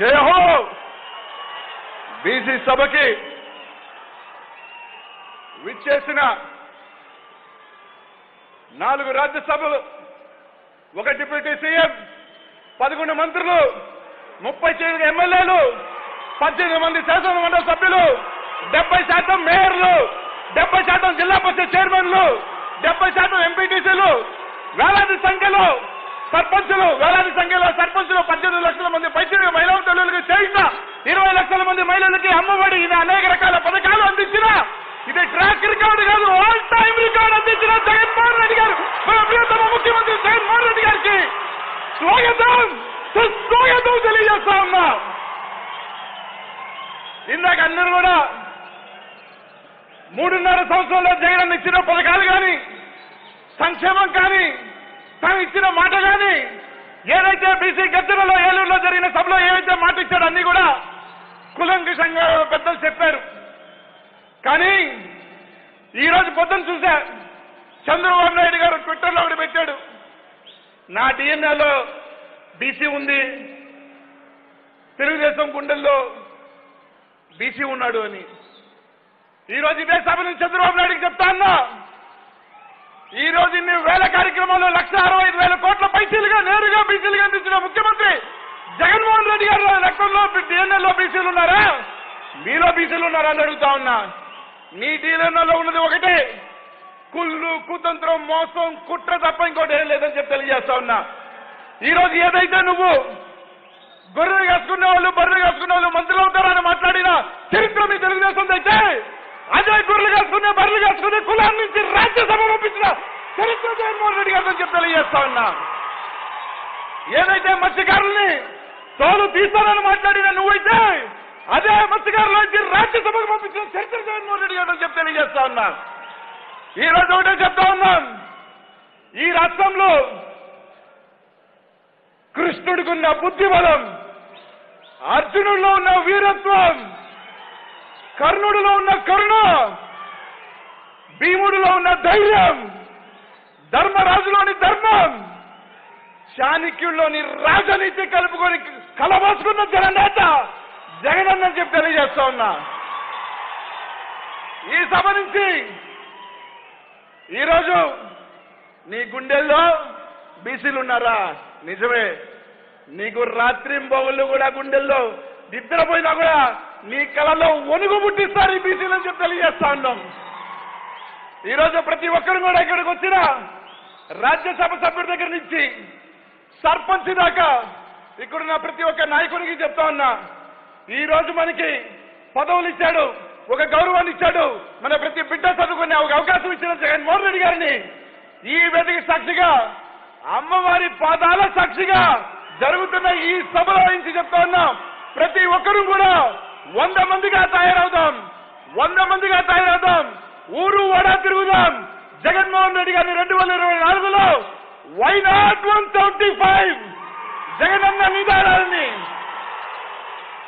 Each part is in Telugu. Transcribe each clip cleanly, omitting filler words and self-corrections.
జై హో బీసీ సభకి విచ్చేసిన 4 రాజ్యసభలు, 1 డిప్యూటీ సీఎం, 11 మంత్రులు, 39 ఎమ్మెల్యేలు, 18 మంది శాసనమండలి సభ్యులు, 70% మేయర్లు, 70% జిల్లా పరిషత్ చైర్మన్లు, 70% ఎంపీటీసీలు, వేలాది సంఖ్యలో సర్పంచులు, 18 లక్షల మంది పైచిలుగా మహిళా తల్లులకు చేసిన 20 లక్షల మంది మహిళలకి అమ్మఒడి, ఇది అనేక రకాల పథకాలు అందించిన, ఇది ట్రాక్ రికార్డు కాదు, ఆల్ టైమ్ రికార్డు అందించిన జగన్మోహన్ రెడ్డి గారు, మన ప్రియతమ ముఖ్యమంత్రి జగన్మోహన్ రెడ్డి గారికి స్వాగతం సుస్వాగతం తెలియజేస్తా ఉన్నా. ఇందాక అందరూ కూడా 3.5 సంవత్సరాల్లో జగన్ ఇచ్చిన పథకాలు కానీ, సంక్షేమం కానీ, తాను ఇచ్చిన మాట కానీ, ఏదైతే బీసీ గద్దెలలో ఏలూరులో జరిగిన సభలో ఏవైతే మాట ఇచ్చాడో అన్ని కూడా కులంకుశంగా పెద్దలు చెప్పారు. కానీ ఈరోజు పొద్దున చూసా, చంద్రబాబు నాయుడు గారు ట్విట్టర్లో ఒకటి పెట్టాడు, నా డిఎన్ఏలో బీసీ ఉంది, తెలుగుదేశం గుండెల్లో బీసీ ఉన్నాడు అని. ఈరోజు ఇదే సభ నుంచి చంద్రబాబు నాయుడుకి చెప్తా ఉన్నా, ఈ రోజు ఇన్ని వేల కార్యక్రమాలు 1,65,000 కోట్ల పైసలుగా నేరుగా బీసీలుగా అందించిన ముఖ్యమంత్రి జగన్మోహన్ రెడ్డి గారు రక్తంలో డిఎన్ఏలో బీసీలు ఉన్నారా, మీలో బీసీలు ఉన్నారా అని అడుగుతా ఉన్నా. నీ డిఎన్ఏలో ఉన్నది ఒకటే, కుళ్ళు, కుతంత్రం, మోసం, కుట్ర తప్ప ఇంకోటి ఏం లేదని చెప్పి తెలియజేస్తా ఉన్నా. ఈ రోజు ఏదైతే నువ్వు గొర్రెలు కాసుకునే వాళ్ళు, బర్రెలు కాసుకునే వాళ్ళు మంత్రులు అవుతారని మాట్లాడిన చరిత్ర మీ తెలుగుదేశం అయితే, అదే గొర్రెలు కాసుకునే, బర్రెలు కాసుకునే కులాన్ని నుంచి రాజ్యసభ పంపించిన చరిత్ర జగన్మోహన్ రెడ్డి గారు చెప్పి తెలియజేస్తా ఉన్నా. ఏదైతే మత్స్యకారుల్ని తోలు తీస్తానని మాట్లాడిన నువ్వైతే, అదే మత్స్యకారుల నుంచి రాజ్యసభకు పంపించిన చరిత్ర జగన్మోహన్ రెడ్డి గారు చెప్పి తెలియజేస్తా ఉన్నా. ఈ రోజు ఒకటే చెప్తా ఉన్నాం, ఈ రాష్ట్రంలో కృష్ణుడికున్న బుద్ధిబలం, అర్జునుడిలో ఉన్న వీరత్వం, కర్ణుడిలో ఉన్న కరుణ, భీముడిలో ఉన్న ధైర్యం, ధర్మరాజులోని ధర్మం, చాణక్యుల్లోని రాజనీతి కలుపుకొని కలబోసుకున్న జననేత జగనన్న చెప్పి తెలియజేస్తా ఉన్నా. ఈ సభ నుంచి ఈరోజు నీ గుండెల్లో బీసీలు ఉన్నారా? నిజమే. నీకు రాత్రింబవళ్ళు కూడా గుండెల్లో నిద్రపోయినా కూడా నీ కళలో వణుగు పుట్టిస్తారు ఈ బీసీలు అని చెప్పి తెలియజేస్తా ఉన్నాం. ఈరోజు ప్రతి ఒక్కరు కూడా ఇక్కడికి వచ్చిన రాజ్యసభ సభ్యుడి దగ్గర నుంచి సర్పంచ్ దాకా ఇక్కడున్న ప్రతి ఒక్క నాయకుడికి చెప్తా ఉన్నా, ఈ రోజు మనకి పదవులు ఇచ్చాడు, ఒక గౌరవాన్ని ఇచ్చాడు, మన ప్రతి బిడ్డ చదువుకునే ఒక అవకాశం ఇచ్చిన జగన్మోహన్ రెడ్డి గారిని ఈ వేదిక సాక్షిగా, అమ్మవారి పాదాల సాక్షిగా జరుగుతున్న ఈ సభలో నుంచి చెప్తా ఉన్నాం, ప్రతి ఒక్కరూ కూడా 100 మందిగా తయారవుదాం, 100 మందిగా తయారవుదాం, ఊరు వాడా తిరుగుదాం. జగన్మోహన్ రెడ్డి గారిని 2024లో వై నాట్ 175 జగనన్న నిదానాన్ని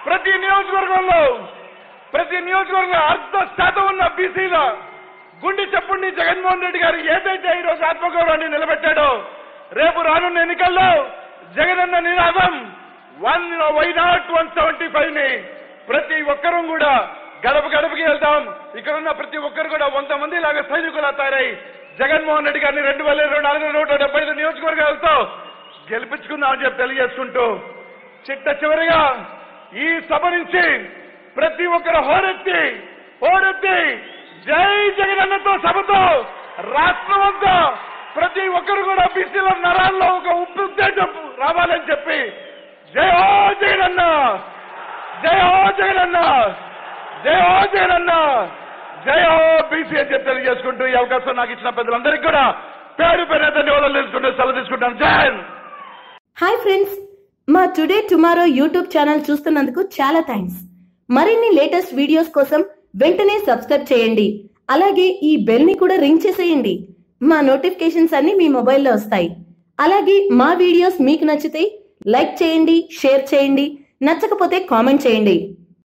ప్రతి నియోజకవర్గంలో అర్ధ శాతం ఉన్న బీసీల గుండె చెప్పుడిని జగన్మోహన్ రెడ్డి గారు ఏదైతే ఈరోజు ఆత్మగౌరవాన్ని నిలబెట్టాడో, రేపు రానున్న ఎన్నికల్లో జగనన్న నినాదం వై నాట్ 175ని ప్రతి ఒక్కరూ కూడా గడప గడపకి వెళ్తాం. ఇక్కడ ఉన్న ప్రతి ఒక్కరు కూడా 100 మంది లాగా సైనికులు తయారై జగన్మోహన్ రెడ్డి గారిని 2024 175 నియోజకవర్గాలతో గెలిపించుకుందామని చెప్పి తెలియజేసుకుంటూ, చిట్ట చివరిగా ఈ సభ నుంచి ప్రతి ఒక్కరు హోరెత్తి జై జగనన్నతో సభతో రాష్ట్రం అంతా ప్రతి ఒక్కరు కూడా బీసీల నరాల్లో ఒక ఉద్దేశం రావాలని చెప్పి జై హో జగనన్న, జై హో జగనన్న, జై హో జగనన్న, జై హో బీసీ అని చెప్పి తెలియజేసుకుంటూ ఈ అవకాశం నాకు ఇచ్చిన పెద్దలందరికీ కూడా పేరు పేరు ధన్యవాదాలు తెలుసుకుంటూ సెలవు తీసుకుంటాను. జై హింద్. హాయ్ ఫ్రెండ్స్, మా టుడే టుమారో యూట్యూబ్ ఛానల్ చూస్తున్నందుకు చాలా థ్యాంక్స్. మరిన్ని లేటెస్ట్ వీడియోస్ కోసం వెంటనే సబ్స్క్రైబ్ చేయండి. అలాగే ఈ బెల్ ని కూడా రింగ్ చేసేయండి. మా నోటిఫికేషన్స్ అన్ని మీ మొబైల్లో వస్తాయి. అలాగే మా వీడియోస్ మీకు నచ్చితే లైక్ చేయండి, షేర్ చేయండి, నచ్చకపోతే కామెంట్ చేయండి.